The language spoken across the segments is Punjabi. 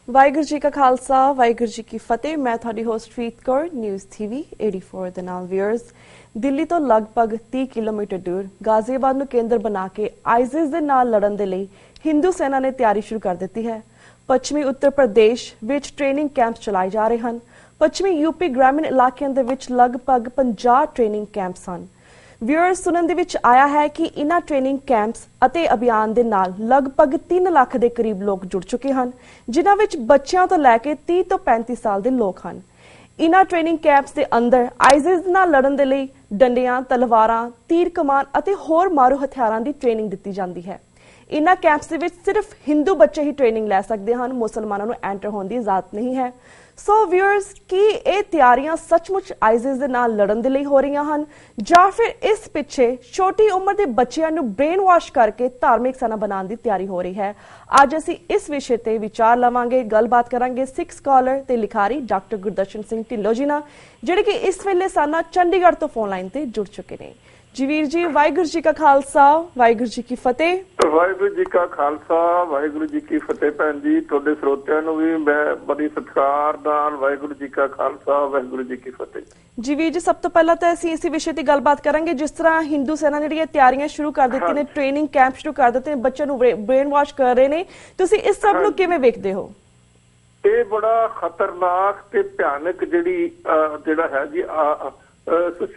ਵਾਹਿਗੁਰੂ ਜੀ ਕਾ ਖਾਲਸਾ ਵਾਹਿਗੁਰੂ ਜੀ ਕੀ ਫਤਿਹ। मैं ਤੁਹਾਡੀ host Farid Kaur news TV 84 ਦੇ ਨਾਲ ਵੀਅਰਸ। ਦਿੱਲੀ ਤੋਂ ਲਗਭਗ 30 ਕਿਲੋਮੀਟਰ ਦੂਰ ਗਾਜ਼ੀਆਬਾਦ ਨੂੰ ਕੇਂਦਰ ਬਣਾ ਕੇ ਆਈਸਿਸ ਦੇ ਨਾਲ ਲੜਨ ਦੇ ਲਈ ਹਿੰਦੂ ਸੈਨਾ ਨੇ ਤਿਆਰੀ ਸ਼ੁਰੂ ਕਰ ਦਿੱਤੀ ਹੈ। ਪੱਛਮੀ ਉੱਤਰ ਪ੍ਰਦੇਸ਼ ਵਿੱਚ ਟ੍ਰੇਨਿੰਗ ਕੈਂਪਸ ਚਲਾਏ ਜਾ ਰਹੇ ਹਨ। ਪੱਛਮੀ ਯੂਪੀ ਗ੍ਰਾਮੀਣ ਇਲਾਕਿਆਂ ਦੇ ਵਿੱਚ ਲਗਭਗ 50 ਟ੍ਰੇਨਿੰਗ ਕੈਂਪਸ ਹਨ। ਵਿਊਅਰਸ ਸੁਣਨ ਦੇ ਵਿੱਚ ਆਇਆ ਹੈ ਕਿ ਇਨ੍ਹਾਂ ਟ੍ਰੇਨਿੰਗ ਕੈਂਪਸ ਅਤੇ ਅਭਿਆਨ ਦੇ ਨਾਲ ਲਗਭਗ 3 ਲੱਖ ਦੇ ਕਰੀਬ ਲੋਕ ਜੁੜ ਚੁੱਕੇ ਹਨ, ਜਿਨ੍ਹਾਂ ਵਿੱਚ ਬੱਚਿਆਂ ਤੋਂ ਲੈ ਕੇ 30 ਤੋਂ 35 ਸਾਲ ਦੇ ਲੋਕ ਹਨ। ਇਨ੍ਹਾਂ ਟ੍ਰੇਨਿੰਗ ਕੈਂਪਸ ਦੇ ਅੰਦਰ ਆਈਸਿਸ ਨਾਲ ਲੜਨ ਦੇ ਲਈ ਡੰਡਿਆਂ, ਤਲਵਾਰਾਂ, ਤੀਰ ਕਮਾਨ ਅਤੇ ਹੋਰ ਮਾਰੂ ਹਥਿਆਰਾਂ ਦੀ ਟ੍ਰੇਨਿੰਗ ਦਿੱਤੀ ਜਾਂਦੀ ਹੈ। ਇਨ੍ਹਾਂ ਕੈਂਪਸ ਦੇ ਵਿੱਚ ਸਿਰਫ ਹਿੰਦੂ ਬੱਚੇ ਹੀ ਟ੍ਰੇਨਿੰਗ ਲੈ ਸਕਦੇ ਹਨ, ਮੁਸਲਮਾਨਾਂ ਨੂੰ ਐਂਟਰ ਹੋਣ ਦੀ ਇਜਾਜ਼ਤ ਨਹੀਂ ਹੈ। ਸੋ ਵਿਊਅਰਸ, ਕੀ ਇਹ ਤਿਆਰੀਆਂ ਸੱਚਮੁੱਚ ਆਈਸਿਸ ਦੇ ਨਾਲ ਲੜਨ ਦੇ ਲਈ ਹੋ ਰਹੀਆਂ ਹਨ ਜਾਂ ਫਿਰ ਇਸ ਪਿੱਛੇ ਛੋਟੀ ਉਮਰ ਦੇ ਬੱਚਿਆਂ ਨੂੰ ਬ੍ਰੇਨ ਵਾਸ਼ ਕਰਕੇ ਧਾਰਮਿਕ ਸੈਨਾ ਬਣਾਉਣ ਦੀ ਤਿਆਰੀ ਹੋ ਰਹੀ ਹੈ? ਅੱਜ ਅਸੀਂ ਇਸ ਵਿਸ਼ੇ ਤੇ ਵਿਚਾਰ ਲਵਾਂਗੇ, ਗੱਲਬਾਤ ਕਰਾਂਗੇ ਸਿੱਖ ਸਕਾਲਰ ਤੇ ਲਿਖਾਰੀ ਡਾਕਟਰ ਗੁਰਦਰਸ਼ਨ ਸਿੰਘ ਢਿੱਲੋਂ ਜੀ ਨਾਲ, ਜਿਹੜੇ ਕਿ ਇਸ ਵੇਲੇ ਸਾਨਾ ਚੰਡੀਗੜ੍ਹ ਤੋਂ ਫੋਨ ਲਾਈਨ ਤੇ ਜੁੜ ਚੁੱਕੇ ਨੇ। ਜੀ ਵੀਰ ਜੀ, ਵਾਹਿਗੁਰੂ ਜੀ ਕਾ ਖਾਲਸਾ ਵਾਹਿਗੁਰੂ ਜੀ ਕੀ ਫਤਿਹ। ਵਾਹਿਗੁਰੂ ਜੀ ਕਾ ਖਾਲਸਾ ਵਾਹਿਗੁਰੂ ਜੀ ਕੀ ਫਤਿਹ। ਭੈਣ ਜੀ, ਤੁਹਾਡੇ ਸਰੋਤਿਆਂ ਨੂੰ ਵੀ ਮੈਂ ਬੜੀ ਸਤਿਕਾਰ ਨਾਲ ਵਾਹਿਗੁਰੂ ਜੀ ਕਾ ਖਾਲਸਾ ਵਾਹਿਗੁਰੂ ਜੀ ਕੀ ਫਤਿਹ। ਜੀ ਵੀਰ ਜੀ, ਸਭ ਤੋਂ ਪਹਿਲਾਂ ਤਾਂ ਅਸੀਂ ਇਸੇ ਵਿਸ਼ੇ ਤੇ ਗੱਲਬਾਤ ਕਰਾਂਗੇ। ਜਿਸ ਤਰ੍ਹਾਂ ਹਿੰਦੂ ਸੈਨਾ ਜਿਹੜੀਆਂ ਤਿਆਰੀਆਂ ਸ਼ੁਰੂ ਕਰ ਦਿੱਤੀਆਂ ਨੇ, ਟ੍ਰੇਨਿੰਗ ਕੈਂਪ ਸ਼ੁਰੂ ਕਰ ਦਿੱਤੇ ਨੇ, ਬੱਚਿਆਂ ਨੂੰ ਬ੍ਰੇਨ ਵਾਸ਼ ਕਰ ਰਹੇ ਨੇ, ਤੁਸੀਂ ਇਸ ਸਭ ਨੂੰ ਕਿਵੇਂ ਵੇਖਦੇ ਹੋ? ਇਹ ਬੜਾ ਖਤਰਨਾਕ ਤੇ ਭਿਆਨਕ ਜਿਹੜਾ ਹੈ ਜੀ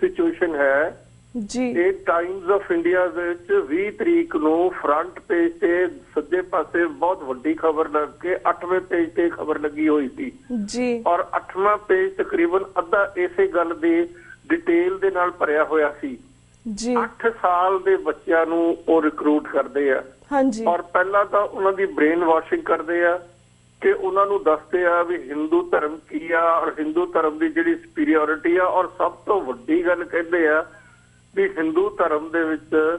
ਸਿਚੁਏਸ਼ਨ ਹੈ ਜੀ। ਇਹ ਟਾਈਮਜ਼ ਆਫ ਇੰਡੀਆ ਦੇ ਵਿੱਚ 20 ਤਰੀਕ ਨੂੰ ਫਰੰਟ ਪੇਜ ਤੇ ਸੱਜੇ ਪਾਸੇ ਬਹੁਤ ਵੱਡੀ ਖਬਰ ਲੱਗ ਕੇ 8ਵੇਂ ਪੇਜ ਤੇ ਖਬਰ ਲੱਗੀ ਹੋਈ ਸੀ ਜੀ, ਔਰ 8ਵਾਂ ਪੇਜ ਤਕਰੀਬਨ ਅੱਧਾ ਇਸੇ ਗੱਲ ਦੀ ਡਿਟੇਲ ਦੇ ਨਾਲ ਭਰਿਆ ਹੋਇਆ ਸੀ ਜੀ। 8 ਸਾਲ ਦੇ ਬੱਚਿਆਂ ਨੂੰ ਉਹ ਰਿਕਰੂਟ ਕਰਦੇ ਆ ਹਾਂਜੀ, ਔਰ ਪਹਿਲਾਂ ਤਾਂ ਉਹਨਾਂ ਦੀ ਬ੍ਰੇਨ ਵਾਸ਼ਿੰਗ ਕਰਦੇ ਆ ਕਿ ਉਹਨਾਂ ਨੂੰ ਦੱਸਦੇ ਆ ਵੀ ਹਿੰਦੂ ਧਰਮ ਕੀ ਆ ਔਰ ਹਿੰਦੂ ਧਰਮ ਦੀ ਜਿਹੜੀ ਸੁਪੀਰੀਅਰਿਟੀ ਆ, ਔਰ ਸਭ ਤੋਂ ਵੱਡੀ ਗੱਲ ਕਹਿੰਦੇ ਆ ਵੀ ਹਿੰਦੂ ਧਰਮ ਦੇ ਵਿੱਚ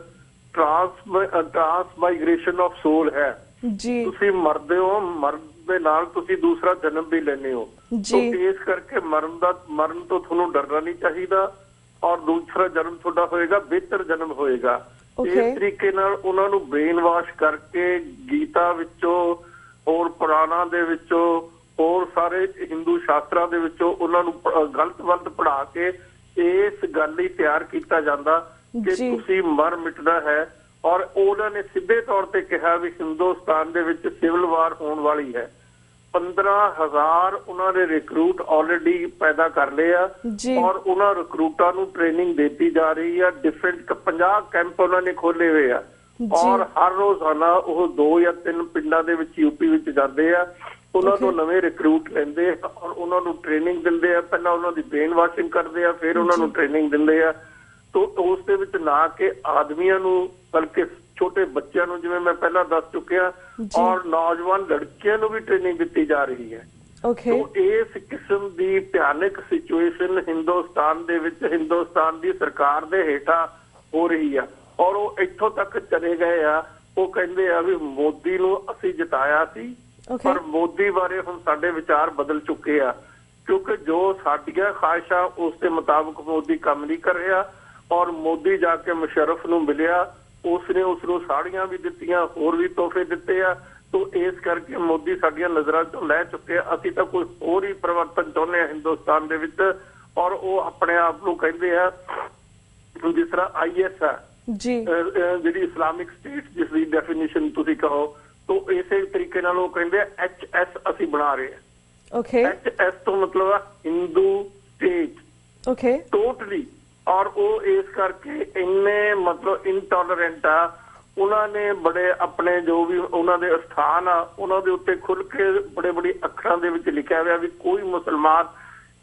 ਟ੍ਰਾਂਸਮਾਈਗ੍ਰੇਸ਼ਨ ਆਫ ਸੋਲ ਹੈ ਜੀ। ਤੁਸੀਂ ਮਰਦੇ ਹੋ, ਮਰਨ ਦੇ ਨਾਲ ਤੁਸੀਂ ਦੂਸਰਾ ਜਨਮ ਵੀ ਲੈਂਦੇ ਹੋ ਜੀ। ਇਸ ਕਰਕੇ ਮਰਨ ਤੋਂ ਤੁਹਾਨੂੰ ਡਰਨਾ ਨਹੀਂ ਚਾਹੀਦਾ, ਔਰ ਦੂਸਰਾ ਜਨਮ ਤੁਹਾਡਾ ਹੋਏਗਾ, ਬਿਹਤਰ ਜਨਮ ਹੋਏਗਾ। ਇਸ ਤਰੀਕੇ ਨਾਲ ਉਹਨਾਂ ਨੂੰ ਬ੍ਰੇਨ ਵਾਸ਼ ਕਰਕੇ ਗੀਤਾ ਵਿੱਚੋਂ, ਹੋਰ ਪੁਰਾਣਾ ਦੇ ਵਿੱਚੋਂ, ਹੋਰ ਸਾਰੇ ਹਿੰਦੂ ਸ਼ਾਸਤਰਾਂ ਦੇ ਵਿੱਚੋਂ ਉਹਨਾਂ ਨੂੰ ਗਲਤ ਪੜ੍ਹਾ ਕੇ ਇਸ ਗੱਲ ਲਈ ਤਿਆਰ ਕੀਤਾ ਜਾਂਦਾ ਕਿ ਤੁਸੀਂ ਮਰ ਮਿਟਣਾ ਹੈ। ਔਰ ਉਹਨਾਂ ਨੇ ਸਿੱਧੇ ਤੌਰ ਤੇ ਕਿਹਾ ਵੀ ਹਿੰਦੁਸਤਾਨ ਦੇ ਵਿੱਚ ਸਿਵਲ ਵਾਰ ਹੋਣ ਵਾਲੀ ਹੈ। 15,000 ਉਹਨਾਂ ਨੇ ਰਿਕਰੂਟ ਆਲਰੇਡੀ ਪੈਦਾ ਕਰ ਲਏ ਆ, ਔਰ ਉਹਨਾਂ ਰਿਕਰੂਟਾਂ ਨੂੰ ਟ੍ਰੇਨਿੰਗ ਦਿੱਤੀ ਜਾ ਰਹੀ ਆ। ਡਿਫਰੈਂਟ 50 ਕੈਂਪ ਉਹਨਾਂ ਨੇ ਖੋਲੇ ਹੋਏ ਆ, ਔਰ ਹਰ ਰੋਜ਼ਾਨਾ ਉਹ 2 ਜਾਂ 3 ਪਿੰਡਾਂ ਦੇ ਵਿੱਚ ਯੂਪੀ ਵਿੱਚ ਜਾਂਦੇ ਆ, ਉਹਨਾਂ ਤੋਂ ਨਵੇਂ ਰਿਕਰੂਟ ਲੈਂਦੇ ਆ ਔਰ ਉਹਨਾਂ ਨੂੰ ਟ੍ਰੇਨਿੰਗ ਦਿੰਦੇ ਆ। ਪਹਿਲਾਂ ਉਹਨਾਂ ਦੀ ਬ੍ਰੇਨ ਵਾਸ਼ਿੰਗ ਕਰਦੇ ਆ, ਫਿਰ ਉਹਨਾਂ ਨੂੰ ਟ੍ਰੇਨਿੰਗ ਦਿੰਦੇ ਆ। ਤੋਂ ਉਸ ਦੇ ਵਿੱਚ ਨਾ ਕਿ ਆਦਮੀਆਂ ਨੂੰ ਬਲਕਿ ਛੋਟੇ ਬੱਚਿਆਂ ਨੂੰ, ਜਿਵੇਂ ਮੈਂ ਪਹਿਲਾਂ ਦੱਸ ਚੁੱਕਿਆ, ਔਰ ਨੌਜਵਾਨ ਲੜਕੀਆਂ ਨੂੰ ਵੀ ਟ੍ਰੇਨਿੰਗ ਦਿੱਤੀ ਜਾ ਰਹੀ ਹੈ। ਇਸ ਕਿਸਮ ਦੀ ਭਿਆਨਕ ਸਿਚੁਏਸ਼ਨ ਹਿੰਦੁਸਤਾਨ ਦੇ ਵਿੱਚ ਹਿੰਦੁਸਤਾਨ ਦੀ ਸਰਕਾਰ ਦੇ ਹੇਠਾਂ ਹੋ ਰਹੀ ਆ, ਔਰ ਉਹ ਇੱਥੋਂ ਤੱਕ ਚਲੇ ਗਏ ਆ। ਉਹ ਕਹਿੰਦੇ ਆ ਵੀ ਮੋਦੀ ਨੂੰ ਅਸੀਂ ਜਿਤਾਇਆ ਸੀ, ਪਰ ਮੋਦੀ ਬਾਰੇ ਹੁਣ ਸਾਡੇ ਵਿਚਾਰ ਬਦਲ ਚੁੱਕੇ ਆ, ਕਿਉਂਕਿ ਜੋ ਸਾਡੀਆਂ ਖਾਹਿਸ਼ਾਂ ਉਸ ਦੇ ਮੁਤਾਬਕ ਮੋਦੀ ਕੰਮ ਨਹੀਂ ਕਰ ਰਿਹਾ। ਔਰ ਮੋਦੀ ਜਾ ਕੇ ਮੁਸ਼ਰਫ ਨੂੰ ਮਿਲਿਆ, ਉਸਨੇ ਉਸਨੂੰ ਸਾੜੀਆਂ ਵੀ ਦਿੱਤੀਆਂ, ਹੋਰ ਵੀ ਤੋਹਫੇ ਦਿੱਤੇ ਆ। ਤੋਂ ਇਸ ਕਰਕੇ ਮੋਦੀ ਸਾਡੀਆਂ ਨਜ਼ਰਾਂ ਚੋਂ ਲੈ ਚੁੱਕੇ ਆ। ਅਸੀਂ ਤਾਂ ਕੋਈ ਹੋਰ ਹੀ ਪਰਿਵਰਤਨ ਚਾਹੁੰਦੇ ਆ ਹਿੰਦੁਸਤਾਨ ਦੇ ਵਿੱਚ। ਔਰ ਉਹ ਆਪਣੇ ਆਪ ਨੂੰ ਕਹਿੰਦੇ ਆ ਜਿਸ ਤਰ੍ਹਾਂ IS ਆ ਜੀ, ਜਿਹੜੀ ਇਸਲਾਮਿਕ ਸਟੇਟ, ਜਿਸ ਦੀ ਡੈਫੀਨੇਸ਼ਨ ਤੁਸੀਂ ਕਹੋ, ਤੋਂ ਇਸੇ ਤਰੀਕੇ ਨਾਲ ਉਹ ਕਹਿੰਦੇ HS ਅਸੀਂ ਬਣਾ ਰਹੇ ਹਾਂ। HS ਤੋਂ ਮਤਲਬ ਆ ਹਿੰਦੂ ਸਟੇਟ ਟੋਟਲੀ। ਔਰ ਉਹ ਇਸ ਕਰਕੇ ਇੰਨੇ ਮਤਲਬ ਇਨਟੋਲਰੈਂਟ ਆ। ਉਹਨਾਂ ਨੇ ਬੜੇ ਆਪਣੇ ਜੋ ਵੀ ਉਹਨਾਂ ਦੇ ਸਥਾਨ ਆ, ਉਹਨਾਂ ਦੇ ਉੱਤੇ ਖੁੱਲ ਕੇ ਬੜੇ ਅੱਖਰਾਂ ਦੇ ਵਿੱਚ ਲਿਖਿਆ ਹੋਇਆ ਵੀ ਕੋਈ ਮੁਸਲਮਾਨ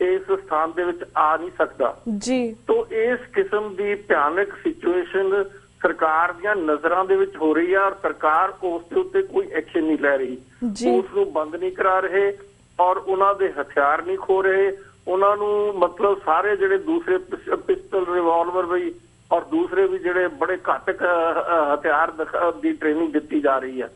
ਇਸ ਸਥਾਨ ਦੇ ਵਿੱਚ ਆ ਨਹੀਂ ਸਕਦਾ ਜੀ। ਤੋਂ ਇਸ ਕਿਸਮ ਦੀ ਭਿਆਨਕ ਸਿਚੁਏਸ਼ਨ ਸਰਕਾਰ ਦੀਆਂ ਨਜ਼ਰਾਂ ਦੇ ਵਿੱਚ ਹੋ ਰਹੀ ਹੈ, ਔਰ ਸਰਕਾਰ ਉਸ ਦੇ ਉੱਤੇ ਕੋਈ ਐਕਸ਼ਨ ਨਹੀਂ ਲੈ ਰਹੀ, ਉਸ ਨੂੰ ਬੰਦ ਨਹੀਂ ਕਰਾ ਰਹੇ, ਔਰ ਉਹਨਾਂ ਦੇ ਹਥਿਆਰ ਨਹੀਂ ਖੋ ਰਹੇ। ਉਹਨਾਂ ਨੂੰ ਮਤਲਬ ਸਾਰੇ ਜਿਹੜੇ ਦੂਸਰੇ ਪਿਸਟਲ, ਰਿਵਾਲਵਰ ਵੀ, ਔਰ ਦੂਸਰੇ ਵੀ ਜਿਹੜੇ ਬੜੇ ਘਾਤਕ ਹਥਿਆਰ ਦੀ ਟ੍ਰੇਨਿੰਗ ਦਿੱਤੀ ਜਾ ਰਹੀ ਹੈ।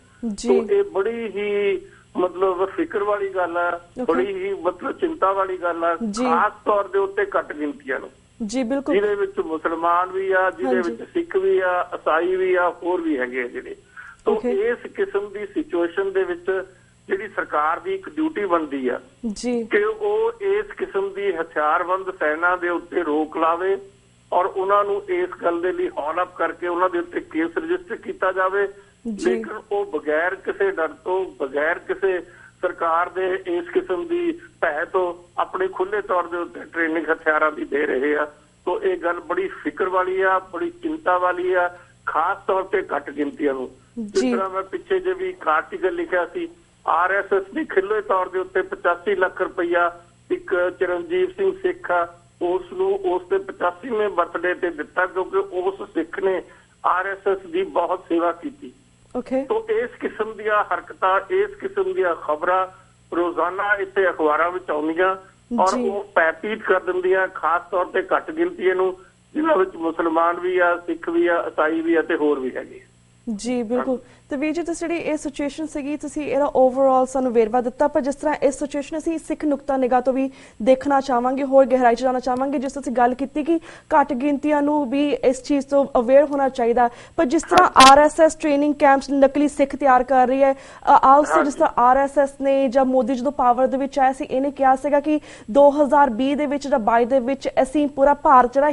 ਤੋਂ ਇਹ ਬੜੀ ਹੀ ਮਤਲਬ ਫਿਕਰ ਵਾਲੀ ਗੱਲ ਆ, ਬੜੀ ਹੀ ਮਤਲਬ ਚਿੰਤਾ ਵਾਲੀ ਗੱਲ ਆ, ਖਾਸ ਤੌਰ ਦੇ ਉੱਤੇ ਘੱਟ ਗਿਣਤੀਆਂ ਨੂੰ ਜੀ। ਬਿਲਕੁਲ, ਜਿਹਦੇ ਵਿੱਚ ਮੁਸਲਮਾਨ ਵੀ ਆ, ਜਿਹਦੇ ਵਿੱਚ ਸਿੱਖ ਵੀ ਆ, ਈਸਾਈ ਵੀ ਆ, ਹੋਰ ਵੀ ਹੈਗੇ ਜਿਹੜੇ। ਤੋਂ ਇਸ ਕਿਸਮ ਦੀ ਸਿਚੁਏਸ਼ਨ ਦੇ ਵਿੱਚ ਜਿਹੜੀ ਸਰਕਾਰ ਦੀ ਇੱਕ ਡਿਊਟੀ ਬਣਦੀ ਆ ਕਿ ਉਹ ਇਸ ਕਿਸਮ ਦੀ ਹਥਿਆਰਬੰਦ ਸੈਨਾ ਦੇ ਉੱਤੇ ਰੋਕ ਲਾਵੇ ਔਰ ਉਹਨਾਂ ਨੂੰ ਇਸ ਗੱਲ ਦੇ ਲਈ ਹੌਲ ਅਪ ਕਰਕੇ ਉਹਨਾਂ ਦੇ ਉੱਤੇ ਕੇਸ ਰਜਿਸਟਰ ਕੀਤਾ ਜਾਵੇ। ਲੇਕਿਨ ਉਹ ਬਗੈਰ ਕਿਸੇ ਡਰ ਤੋਂ, ਬਗੈਰ ਕਿਸੇ ਸਰਕਾਰ ਦੇ ਇਸ ਕਿਸਮ ਦੀ ਭੈ ਤੋਂ ਆਪਣੇ ਖੁੱਲੇ ਤੌਰ ਦੇ ਉੱਤੇ ਟ੍ਰੇਨਿੰਗ ਹਥਿਆਰਾਂ ਦੀ ਦੇ ਰਹੇ ਆ। ਤੋ ਇਹ ਗੱਲ ਬੜੀ ਫਿਕਰ ਵਾਲੀ ਆ, ਬੜੀ ਚਿੰਤਾ ਵਾਲੀ ਆ, ਖਾਸ ਤੌਰ ਤੇ ਘੱਟ ਗਿਣਤੀਆਂ ਨੂੰ। ਜਿਸ ਤਰ੍ਹਾਂ ਮੈਂ ਪਿੱਛੇ ਜੇ ਵੀ ਇੱਕ ਆਰਟੀਕਲ ਲਿਖਿਆ ਸੀ, RSS ਨੇ ਖੁੱਲੇ ਤੌਰ ਦੇ ਉੱਤੇ 85 ਲੱਖ ਰੁਪਈਆ ਇੱਕ ਚਰਨਜੀਤ ਸਿੰਘ ਸਿੱਖ ਆ ਉਸ ਨੂੰ ਉਸ ਦੇ 85ਵੇਂ ਬਰਥਡੇ ਤੇ ਦਿੱਤਾ, ਕਿਉਂਕਿ ਉਸ ਸਿੱਖ ਨੇ RSS ਦੀ ਬਹੁਤ ਸੇਵਾ ਕੀਤੀ। ਤੋ ਇਸ ਕਿਸਮ ਦੀਆਂ ਹਰਕਤਾਂ, ਇਸ ਕਿਸਮ ਦੀਆਂ ਖਬਰਾਂ ਰੋਜ਼ਾਨਾ ਇੱਥੇ ਅਖਬਾਰਾਂ ਵਿੱਚ ਆਉਂਦੀਆਂ ਔਰ ਉਹ ਪੈਪੀਟ ਕਰ ਦਿੰਦੀਆਂ, ਖਾਸ ਤੌਰ ਤੇ ਘੱਟ ਗਿਣਤੀਆਂ ਨੂੰ, ਜਿਨ੍ਹਾਂ ਵਿੱਚ ਮੁਸਲਮਾਨ ਵੀ ਆ, ਸਿੱਖ ਵੀ ਆ, ਈਸਾਈ ਵੀ ਆ ਤੇ ਹੋਰ ਵੀ ਹੈਗੇ। ਜੀ ਬਿਲਕੁਲ। ਤੇ ਵੀਰ ਜੀ ਤੁਸੀਂ ਜਿਹੜੀ ਇਹ ਸਿਚੁਏਸ਼ਨ ਸੀਗੀ, ਤੁਸੀਂ ਇਹਦਾ ਓਵਰਆਲ ਸਾਨੂੰ ਵੇਰਵਾ ਦਿੱਤਾ, ਪਰ ਜਿਸ ਤਰ੍ਹਾਂ ਇਸ ਸਿਚੁਏਸ਼ਨ ਅਸੀਂ ਸਿੱਖ ਨੁਕਤਾ ਨਿਗਾਹ ਤੋਂ ਵੀ ਦੇਖਣਾ ਚਾਹਾਂਗੇ, ਹੋਰ ਗਹਿਰਾਈ 'ਚ ਜਾਣਾ ਚਾਹਾਂਗੇ। ਜਿਸ ਤਰ੍ਹਾਂ ਅਸੀਂ ਗੱਲ ਕੀਤੀ ਕਿ ਘੱਟ ਗਿਣਤੀਆਂ ਨੂੰ ਵੀ ਇਸ ਚੀਜ਼ ਤੋਂ ਅਵੇਅਰ ਹੋਣਾ ਚਾਹੀਦਾ, ਪਰ ਜਿਸ ਤਰ੍ਹਾਂ RSS ਟ੍ਰੇਨਿੰਗ ਕੈਂਪਸ ਨਕਲੀ ਸਿੱਖ ਤਿਆਰ ਕਰ ਰਹੀ ਹੈ, ਆਲਸੋ ਜਿਸ ਤਰ੍ਹਾਂ RSS ਨੇ ਜਾਂ ਮੋਦੀ ਜਦੋਂ ਪਾਵਰ ਦੇ ਵਿੱਚ ਆਇਆ ਸੀ, ਇਹਨੇ ਕਿਹਾ ਸੀਗਾ ਕਿ 2020 ਦੇ ਵਿੱਚ ਜਾਂ 22 ਦੇ ਵਿੱਚ ਅਸੀਂ ਪੂਰਾ ਭਾਰਤ ਜਿਹੜਾ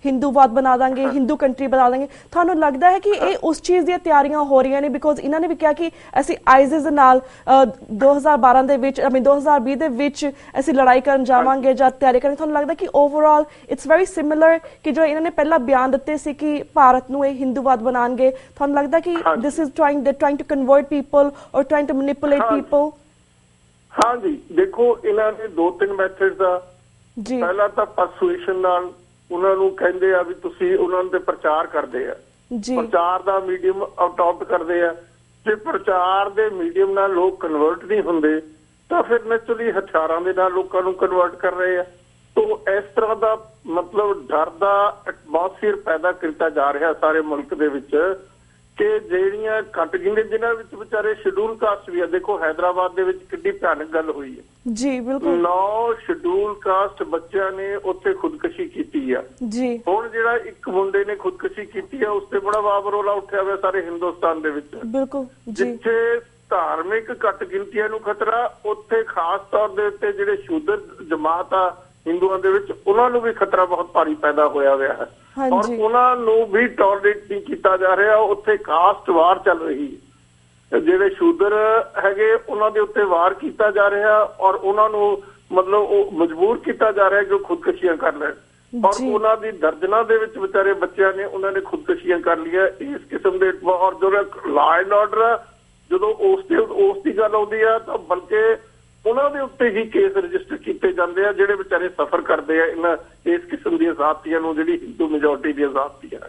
ਹਿੰਦੂਵਾਦ ਬਣਾ ਦਾਂਗੇ, ਹਿੰਦੂ ਕੰਟਰੀ ਬਣਾ ਦਾਂਗੇ। ਤੁਹਾਨੂੰ ਲੱਗਦਾ ਹੈ ਕਿ ਇਹ ਉਸ ਚੀਜ਼ ਦੀਆਂ ਤਿਆਰੀਆਂ ਹੋ ਰਹੀਆਂ ਨੇ? ਬਿਕੋਜ਼ ਇਹਨਾਂ ਨੇ ਵੀ ਕਿਹਾ ਕਿ ਅਸੀਂ ਆਈਸਿਸ ਦੇ ਨਾਲ 2012 ਦੇ ਵਿੱਚ 2020 ਦੇ ਵਿੱਚ ਅਸੀਂ ਲੜਾਈ ਕਰਨ ਜਾਵਾਂਗੇ ਜਾਂ ਤਿਆਰੀ ਕਰਨ। ਤੁਹਾਨੂੰ ਲੱਗਦਾ ਕਿ ਓਵਰਆਲ ਇਟਸ ਵੈਰੀ ਸਿਮਿਲਰ ਕਿ ਜੋ ਇਹਨਾਂ ਨੇ ਪਹਿਲਾਂ ਬਿਆਨ ਦਿੱਤੇ ਸੀ ਕਿ ਭਾਰਤ ਨੂੰ ਇਹ ਹਿੰਦੂਵਾਦ ਬਣਾਉਣਗੇ, ਤੁਹਾਨੂੰ ਲੱਗਦਾ ਕਿ this is trying to convert people or trying to manipulate people? ਹਾਂ ਜੀ, ਦੇਖੋ ਇਹਨਾਂ ਦੇ ਦੋ ਤਿੰਨ ਮੈਥਡਸ ਆ। ਪਹਿਲਾ ਤਾਂ ਪਰਸੂਏਸ਼ਨ ਨਾਲ ਉਹਨਾਂ ਨੂੰ ਕਹਿੰਦੇ ਆ ਵੀ ਤੁਸੀਂ ਉਹਨਾਂ ਦੇ ਪ੍ਰਚਾਰ ਕਰਦੇ ਆ, ਪ੍ਰਚਾਰ ਦਾ ਮੀਡੀਅਮ ਅਡਾਪਟ ਕਰਦੇ ਆ। ਜੇ ਪ੍ਰਚਾਰ ਦੇ ਮੀਡੀਅਮ ਨਾਲ ਲੋਕ ਕਨਵਰਟ ਨਹੀਂ ਹੁੰਦੇ ਤਾਂ ਫਿਰ ਨੈਚੁਰਲੀ ਹਥਿਆਰਾਂ ਦੇ ਨਾਲ ਲੋਕਾਂ ਨੂੰ ਕਨਵਰਟ ਕਰ ਰਹੇ ਆ। ਤੋ ਇਸ ਤਰ੍ਹਾਂ ਦਾ ਮਤਲਬ ਡਰ ਦਾ ਐਟਮੋਸਫੀਅਰ ਪੈਦਾ ਕੀਤਾ ਜਾ ਰਿਹਾ ਸਾਰੇ ਮੁਲਕ ਦੇ ਵਿੱਚ ਕਿ ਜਿਹੜੀਆਂ ਘੱਟ ਗਿਣਤੀ ਜਿਨ੍ਹਾਂ ਵਿੱਚ ਵਿਚਾਰੇ ਸ਼ਡਿਊਲ ਕਾਸਟ ਵੀ ਆ। ਦੇਖੋ ਹੈਦਰਾਬਾਦ ਦੇ ਵਿੱਚ ਕਿੰਨੀ ਭਿਆਨਕ ਗੱਲ ਹੋਈ ਹੈ ਜੀ। ਬਿਲਕੁਲ 9 ਸ਼ਡਿਊਲ ਕਾਸਟ ਬੱਚਿਆਂ ਨੇ ਉੱਥੇ ਖੁਦਕੁਸ਼ੀ ਕੀਤੀ ਆ ਜੀ। ਹੁਣ ਜਿਹੜਾ ਇੱਕ ਮੁੰਡੇ ਨੇ ਖੁਦਕੁਸ਼ੀ ਕੀਤੀ ਆ ਉਸ ਤੇ ਬੜਾ ਵਾਵਰੋਲਾ ਉੱਠਿਆ ਹੋਇਆ ਸਾਰੇ ਹਿੰਦੁਸਤਾਨ ਦੇ ਵਿੱਚ। ਬਿਲਕੁਲ ਜਿੱਥੇ ਧਾਰਮਿਕ ਘੱਟ ਗਿਣਤੀਆਂ ਨੂੰ ਖਤਰਾ, ਉੱਥੇ ਖਾਸ ਤੌਰ ਦੇ ਉੱਤੇ ਜਿਹੜੇ ਸ਼ੂਦਰ ਜਮਾਤ ਆ ਹਿੰਦੂਆਂ ਦੇ ਵਿੱਚ ਉਹਨਾਂ ਨੂੰ ਵੀ ਖਤਰਾ ਬਹੁਤ ਭਾਰੀ ਪੈਦਾ ਹੋਇਆ ਹੋਇਆ ਹੈ ਔਰ ਉਹਨਾਂ ਨੂੰ ਵੀ ਟੋਲਰੇਟ ਨਹੀਂ ਕੀਤਾ ਜਾ ਰਿਹਾ। ਉੱਥੇ ਕਾਸਟ ਵਾਰ ਚੱਲ ਰਹੀ ਹੈ, ਜਿਹੜੇ ਸ਼ੂਦਰ ਹੈਗੇ ਉਹਨਾਂ ਦੇ ਉੱਤੇ ਵਾਰ ਕੀਤਾ ਜਾ ਰਿਹਾ ਔਰ ਉਹਨਾਂ ਨੂੰ ਮਤਲਬ ਉਹ ਮਜਬੂਰ ਕੀਤਾ ਜਾ ਰਿਹਾ ਕਿ ਉਹ ਖੁਦਕੁਸ਼ੀਆਂ ਕਰ ਲੈਣ ਔਰ ਉਹਨਾਂ ਦੀ ਦਰਜਨਾਂ ਦੇ ਵਿੱਚ ਵਿਚਾਰੇ ਬੱਚਿਆਂ ਨੇ ਉਹਨਾਂ ਨੇ ਖੁਦਕੁਸ਼ੀਆਂ ਕਰ ਲਈਆਂ। ਇਸ ਕਿਸਮ ਦੇ ਔਰ ਜਿਹੜਾ ਲਾ ਐਂਡ ਆਰਡਰ ਜਦੋਂ ਉਸ ਦੀ ਗੱਲ ਆਉਂਦੀ ਆ ਤਾਂ ਬਲਕਿ ਉਹਨਾਂ ਦੇ ਉੱਤੇ ਹੀ ਕੇਸ ਰਜਿਸਟਰ ਕੀਤੇ ਜਾਂਦੇ ਆ ਜਿਹੜੇ ਵਿਚਾਰੇ ਸਫਰ ਕਰਦੇ ਆ ਇਸ ਕਿਸਮ ਦੀਆਂ ਜ਼ਾਤੀਆਂ ਨੂੰ, ਜਿਹੜੀ ਹਿੰਦੂ ਮੈਜੋਰਟੀ ਦੀਆਂ ਜ਼ਾਤੀਆਂ।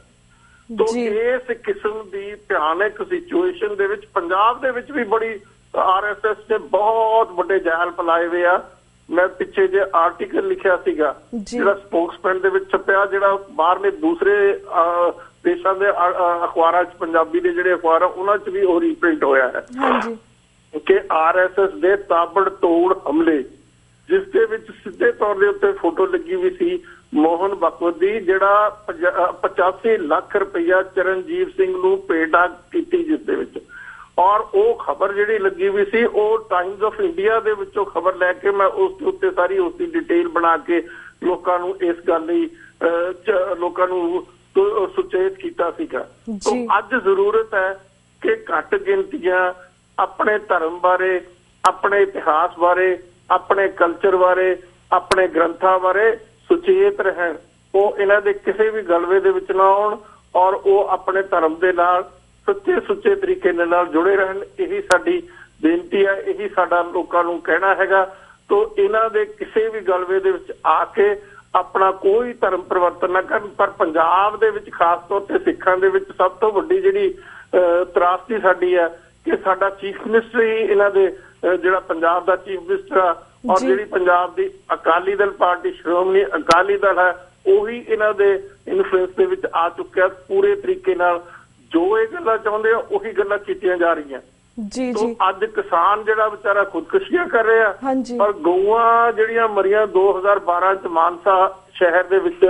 ਤੋ ਇਸ ਕਿਸਮ ਦੀ ਭਿਆਨਕ ਸਿਚੁਏਸ਼ਨ ਦੇ ਵਿੱਚ ਪੰਜਾਬ ਦੇ ਵਿੱਚ ਵੀ ਬੜੀ RSS ਨੇ ਬਹੁਤ ਵੱਡੇ ਜਾਲ ਫੈਲਾਏ ਹੋਏ ਆ। ਮੈਂ ਪਿੱਛੇ ਜੇ ਆਰਟੀਕਲ ਲਿਖਿਆ ਸੀਗਾ ਜਿਹੜਾ ਸਪੋਕਸਮੈਨ ਦੇ ਵਿੱਚ ਛਪਿਆ, ਜਿਹੜਾ ਬਾਹਰਲੇ ਦੂਸਰੇ ਦੇਸ਼ਾਂ ਦੇ ਅਖਬਾਰਾਂ 'ਚ ਪੰਜਾਬੀ ਦੇ ਜਿਹੜੇ ਅਖਬਾਰ ਆ ਉਹਨਾਂ 'ਚ ਵੀ ਉਹ ਰੀਪ੍ਰਿੰਟ ਹੋਇਆ ਹੈ ਕਿ RSS ਦੇ ਤਾਬੜ ਤੋੜ ਹਮਲੇ, ਜਿਸ ਦੇ ਵਿੱਚ ਸਿੱਧੇ ਤੌਰ ਦੇ ਉੱਤੇ ਫੋਟੋ ਲੱਗੀ ਵੀ ਸੀ ਮੋਹਨ ਬਖਵਤ ਦੀ, ਜਿਹੜਾ 85 ਲੱਖ ਰੁਪਈਆ ਚਰਨਜੀਤ ਸਿੰਘ ਨੂੰ ਭੇਟ ਕੀਤੀ, ਜਿਸ ਦੇ ਵਿੱਚ ਔਰ ਉਹ ਖਬਰ ਜਿਹੜੀ ਲੱਗੀ ਵੀ ਸੀ ਉਹ ਟਾਈਮਜ਼ ਆਫ ਇੰਡੀਆ ਦੇ ਵਿੱਚੋਂ ਖਬਰ ਲੈ ਕੇ ਮੈਂ ਉਸ ਦੇ ਉੱਤੇ ਸਾਰੀ ਉਸ ਦੀ ਡਿਟੇਲ ਬਣਾ ਕੇ ਲੋਕਾਂ ਨੂੰ ਇਸ ਗੱਲ ਲਈ ਲੋਕਾਂ ਨੂੰ ਸੁਚੇਤ ਕੀਤਾ ਸੀਗਾ। ਅੱਜ ਜ਼ਰੂਰਤ ਹੈ ਕਿ ਘੱਟ ਗਿਣਤੀਆਂ ਆਪਣੇ ਧਰਮ ਬਾਰੇ, ਆਪਣੇ ਇਤਿਹਾਸ ਬਾਰੇ, ਆਪਣੇ ਕਲਚਰ ਬਾਰੇ, ਆਪਣੇ ਗ੍ਰੰਥਾਂ ਬਾਰੇ ਸੁਚੇਤ ਰਹਿਣ। ਉਹ ਇਹਨਾਂ ਦੇ ਕਿਸੇ ਵੀ ਗਲਵੇ ਦੇ ਵਿੱਚ ਨਾ ਆਉਣ ਔਰ ਉਹ ਆਪਣੇ ਧਰਮ ਦੇ ਨਾਲ ਸੱਚੇ ਸੁੱਚੇ ਤਰੀਕੇ ਨਾਲ ਜੁੜੇ ਰਹਿਣ। ਇਹੀ ਸਾਡੀ ਬੇਨਤੀ ਹੈ, ਇਹੀ ਸਾਡਾ ਲੋਕਾਂ ਨੂੰ ਕਹਿਣਾ ਹੈਗਾ। ਤੋ ਇਹਨਾਂ ਦੇ ਕਿਸੇ ਵੀ ਗਲਵੇ ਦੇ ਵਿੱਚ ਆ ਕੇ ਆਪਣਾ ਕੋਈ ਧਰਮ ਪਰਿਵਰਤਨ ਨਾ ਕਰਨ। ਪਰ ਪੰਜਾਬ ਦੇ ਵਿੱਚ ਖਾਸ ਤੌਰ ਤੇ ਸਿੱਖਾਂ ਦੇ ਵਿੱਚ ਸਭ ਤੋਂ ਵੱਡੀ ਜਿਹੜੀ ਤਰਾਸਦੀ ਸਾਡੀ ਹੈ ਕਿ ਸਾਡਾ ਚੀਫ ਮਿਨਿਸਟਰ ਹੀ ਇਹਨਾਂ ਦੇ ਜਿਹੜਾ ਪੰਜਾਬ ਦਾ ਚੀਫ ਮਿਨਿਸਟਰ ਆ ਔਰ ਜਿਹੜੀ ਪੰਜਾਬ ਦੀ ਅਕਾਲੀ ਦਲ ਪਾਰਟੀ ਸ਼੍ਰੋਮਣੀ ਅਕਾਲੀ ਦਲ ਹੈ ਉਹੀ ਇਹਨਾਂ ਦੇ ਇਨਫਲੂਐਂਸ ਦੇ ਵਿੱਚ ਆ ਚੁੱਕਿਆ ਪੂਰੇ ਤਰੀਕੇ ਨਾਲ। ਜੋ ਇਹ ਗੱਲਾਂ ਚਾਹੁੰਦੇ ਆ ਉਹੀ ਗੱਲਾਂ ਕੀਤੀਆਂ ਜਾ ਰਹੀਆਂ ਜੀ। ਅੱਜ ਕਿਸਾਨ ਜਿਹੜਾ ਵਿਚਾਰਾ ਖੁਦਕੁਸ਼ੀਆਂ ਕਰ ਰਿਹਾ ਪਰ ਗਊਆਂ ਜਿਹੜੀਆਂ ਮਰੀਆਂ 2012 ਚ ਮਾਨਸਾ ਸ਼ਹਿਰ ਦੇ ਵਿੱਚ,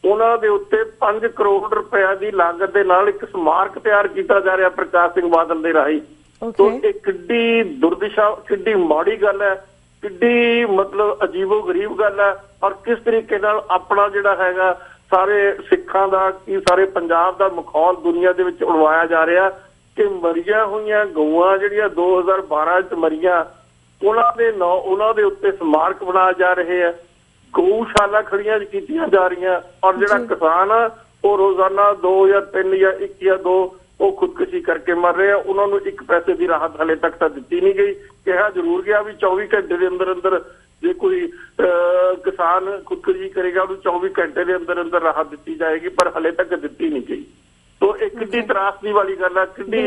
ਉਹਨਾਂ ਦੇ ਉੱਤੇ 5 ਕਰੋੜ ਰੁਪਏ ਦੀ ਲਾਗਤ ਦੇ ਨਾਲ ਇੱਕ ਸਮਾਰਕ ਤਿਆਰ ਕੀਤਾ ਜਾ ਰਿਹਾ ਪ੍ਰਕਾਸ਼ ਸਿੰਘ ਬਾਦਲ ਦੇ ਰਾਹੀਂ तो एक किड्डी दुर्दिशा, किड्डी माड़ी गल है, किड्डी मतलब अजीबो गरीब गल है। और किस तरीके नाल अपना जिहड़ा हैगा सारे सिखां दा की सारे पंजाब दा मखौल दुनिया दे विच उड़वाया जा रहा कि मरिया होईयां गऊआं जिहड़ियां 2012 च मरियां उन्हां दे ਨਾਂ उन्हां दे उत्ते स्मारक बनाए जा रहे हैं, गऊशाला खड़ियां कीतियां जा रही। और जिहड़ा किसान आ वो रोजाना 2 या 3 या 1 या 2 वो खुदकुशी करके मर रहे हैं। उन्होंने 1 पैसे की राहत हाले तक तो दी नहीं गई। कहा जरूर गया भी 24 घंटे के अंदर अंदर जे कोई किसान खुदकुशी करेगा उन्हें 24 घंटे के अंदर अंदर राहत दी जाएगी, पर हाले तक दी नहीं गई। तो एक किड्डी त्रासदी वाली गल है, किड्डी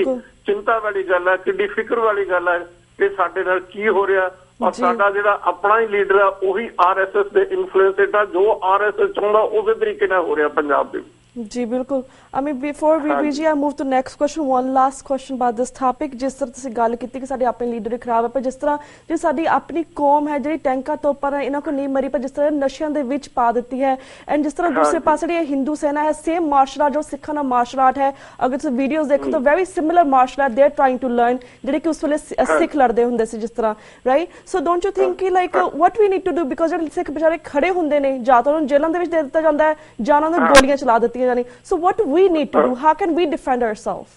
चिंता वाली गल है, किड्डी फिक्र वाली गल है कि साडे नाल की हो रहा। और साडा जिहड़ा अपना ही लीडर है वही RSS के इन्फ्लुएंस हेठ जो RSS चाहुंदा उस तरीके नाल हो रहा पंजाब दे। जी बिल्कुल। I mean before VPG I move to next question, one last question about this topic। जिस तरह तुसीं गल कीती कि साडे अपने लीडर खराब है, पर जिस तरह जो साडी अपनी कौम है जिहड़ी टैंकां तो उपर इन्हां को नहीं मरी, पर जिस तरह नशियां दे विच पा दित्ती है। एंड जिस तरह दूसरे पासे जिहड़ी हिंदू सेना है, सेम मार्शल आर्ट जो सिखां दा मार्शल आर्ट है, अगर तुसीं वीडियोस देखो तो very similar martial art they are trying to learn, जिहड़े कि उस वेले सिख लड़दे हुंदे सी जिस तरह, right. So don't you think कि like what we need to do, because जिहड़े सिख बेचारे खड़े हुंदे ने जां तां उन्हां जेलां दे विच दे दित्ता जांदा है जां उन्हां नूं गोलियां चला दित्तियां जांदियां। So what we need to do, how can we defend ourselves?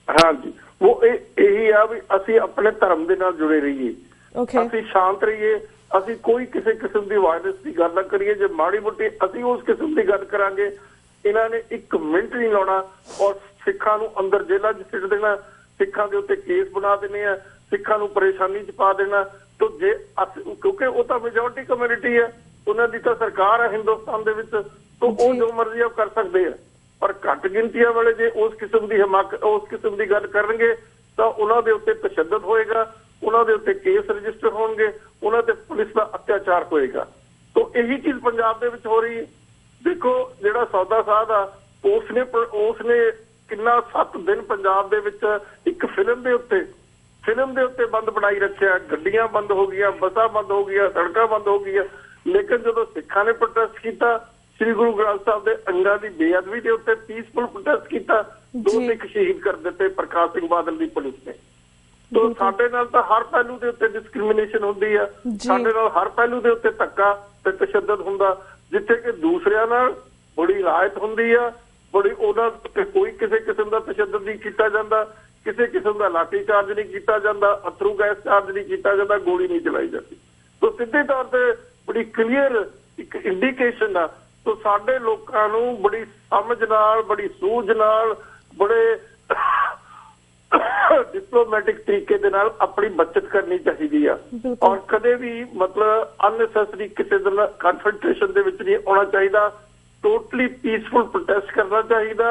हाँ जी, वो यही है भी असी अपने धर्म दे नाल जुड़े रहिए, असी शांत रहिए, असी कोई किसी किस्म की वायरस की गल ना करिए। जो माड़ी मोटी असी उस किस्म की गल करांगे, इन्हां ने 1 मिनट नहीं लाउणा और सिखां नूं अंदर जेलां 'च सिट देना, सिखां दे उत्ते केस बना देने आ, सिखां नूं परेशानी 'च पा देना। तो जे क्योंकि वो तो मेजोरिटी कम्युनिटी है, उन्हां दी तां सरकार है हिंदुस्तान दे विच, तो वो जो मर्जी कर सकते हैं। पर घट गिनतियां वाले जे उस किस्म की उस किस्म की गल करनगे तो उन्हां दे उत्ते तशद्दद होएगा, उन्हां दे उत्ते केस रजिस्टर होणगे, उन्हां ते पुलिस का अत्याचार होएगा। तो यही चीज पंजाब दे विच हो रही है। देखो जिहड़ा सौदा साध आ उसने किन्ना 7 दिन पंजाब दे विच एक फिल्म दे उत्ते बंद बनाई रखिया, गड्डियां बंद हो गई, बसां बंद हो गई, सड़कां बंद हो गई। लेकिन जदों सिखां ने प्रोटेस्ट किया, श्री गुरु ग्रंथ साहब के अंगां की बेअदबी के उत्ते पीसफुल प्रोटेस्ट किया, 2 सिख शहीद कर दिते प्रकाश सिंह बादल की पुलिस ने। तो साडे नाल तां हर पहलू के उत्ते डिस्क्रिमिनेशन हुंदी है, साडे नाल हर पहलू के उत्ते धक्का ते तशद्दद हुंदा, जिथे कि दूसरियां नाल बड़ी रायत हुंदी है, बड़ी उन्हां ते कोई किसी किस्म का तशद्दद नहीं किया जाता, किसी किस्म का लाठी चार्ज नहीं किया जाता, अथरू गैस चार्ज नहीं किया जाता, गोली नहीं चलाई जाती। तो सीधे तौर पर बड़ी क्लीयर एक इंडिकेशन आ। तो साडे लोकां नूं बड़ी समझ नाल, बड़ी सूझ नाल, बड़े डिप्लोमैटिक तरीके दे नाल अपनी बचत करनी चाहिदी आ। और कदे भी मतलब अननेसेसरी किसी दे नाल कन्फ्रंटेशन दे विच नहीं आउणा चाहिदा। टोटली पीसफुल प्रोटेस्ट करना चाहिदा